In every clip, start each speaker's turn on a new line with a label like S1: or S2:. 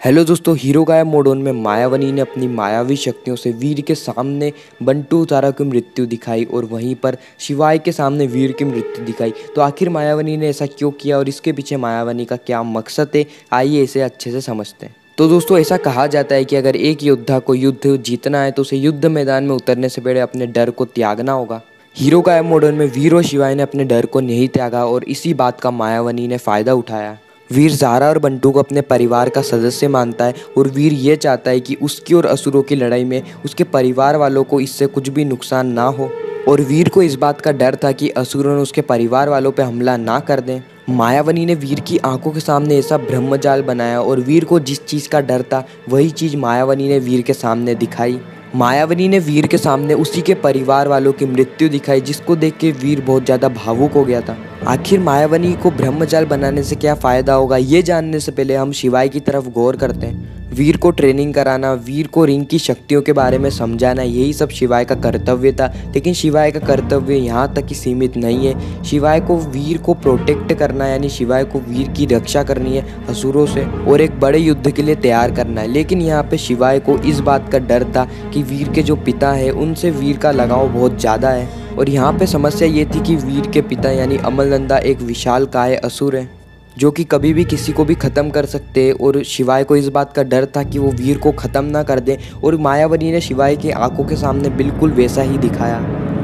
S1: Hello दोस्तों, hero गायब मोडोन में मायावनी ने अपनी मायावी शक्तियों से वीर के सामने बंटू तारा की मृत्यु दिखाई और वहीं पर शिवाय के सामने वीर की मृत्यु दिखाई। तो आखिर मायावनी ने ऐसा क्यों किया और इसके पीछे मायावनी का क्या मकसद है, आइए इसे अच्छे से समझते हैं। तो दोस्तों, ऐसा कहा जाता है कि अगर एक योद्धा को युद्ध जीतना है तो उसे युद्ध मैदान में उतरने से पहले अपने डर को त्यागना होगा। हीरो गायब मोडोन में वीर और शिवाय ने अपने डर को नहीं त्यागा और इसी बात का मायावनी ने फायदा उठाया। वीर ज़ारा और बंटू को अपने परिवार का सदस्य मानता है और वीर ये चाहता है कि उसकी और असुरों की लड़ाई में उसके परिवार वालों को इससे कुछ भी नुकसान ना हो। और वीर को इस बात का डर था कि असुरों ने उसके परिवार वालों पर हमला ना कर दें। मायावनी ने वीर की आंखों के सामने ऐसा ब्रह्मजाल बनाया और वीर को जिस चीज़ का डर था वही चीज़ मायावनी ने वीर के सामने दिखाई। मायावनी ने वीर के सामने उसी के परिवार वालों की मृत्यु दिखाई, जिसको देख के वीर बहुत ज़्यादा भावुक हो गया था। आखिर मायावनी को ब्रह्मजाल बनाने से क्या फ़ायदा होगा, ये जानने से पहले हम शिवाय की तरफ गौर करते हैं। वीर को ट्रेनिंग कराना, वीर को रिंग की शक्तियों के बारे में समझाना, यही सब शिवाय का कर्तव्य था। लेकिन शिवाय का कर्तव्य यहाँ तक ही सीमित नहीं है। शिवाय को वीर को प्रोटेक्ट करना, यानी शिवाय को वीर की रक्षा करनी है असुरों से और एक बड़े युद्ध के लिए तैयार करना है। लेकिन यहाँ पे शिवाय को इस बात का डर था कि वीर के जो पिता है उनसे वीर का लगाव बहुत ज़्यादा है। और यहाँ पे समस्या ये थी कि वीर के पिता यानी अमलनंदा एक विशालकाय असुर है जो कि कभी भी किसी को भी ख़त्म कर सकते हैं। और शिवाय को इस बात का डर था कि वो वीर को ख़त्म ना कर दें। और मायावनी ने शिवाय की आंखों के सामने बिल्कुल वैसा ही दिखाया,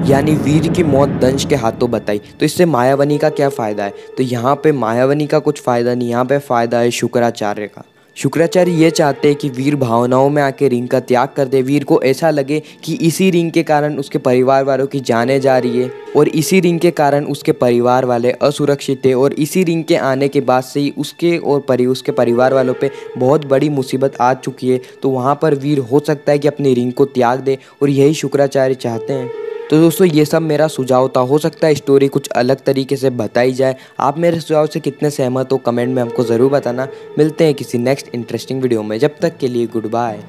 S1: यानी वीर की मौत दंश के हाथों बताई। तो इससे मायावनी का क्या फ़ायदा है? तो यहाँ पे मायावनी का कुछ फ़ायदा नहीं, यहाँ पे फ़ायदा है शुक्राचार्य का। शुक्राचार्य ये चाहते हैं कि वीर भावनाओं में आके रिंग का त्याग कर दे। वीर को ऐसा लगे कि इसी रिंग के कारण उसके परिवार वालों की जानें जा रही है और इसी रिंग के कारण उसके परिवार वाले असुरक्षित है और इसी रिंग के आने के बाद से ही उसके और उसके परिवार वालों पे बहुत बड़ी मुसीबत आ चुकी है। तो वहाँ पर वीर हो सकता है कि अपनी रिंग को त्याग दे और यही शुक्राचार्य चाहते हैं। तो दोस्तों, ये सब मेरा सुझाव था। हो सकता है स्टोरी कुछ अलग तरीके से बताई जाए। आप मेरे सुझाव से कितने सहमत हो कमेंट में हमको ज़रूर बताना। मिलते हैं किसी नेक्स्ट इंटरेस्टिंग वीडियो में, जब तक के लिए गुड बाय।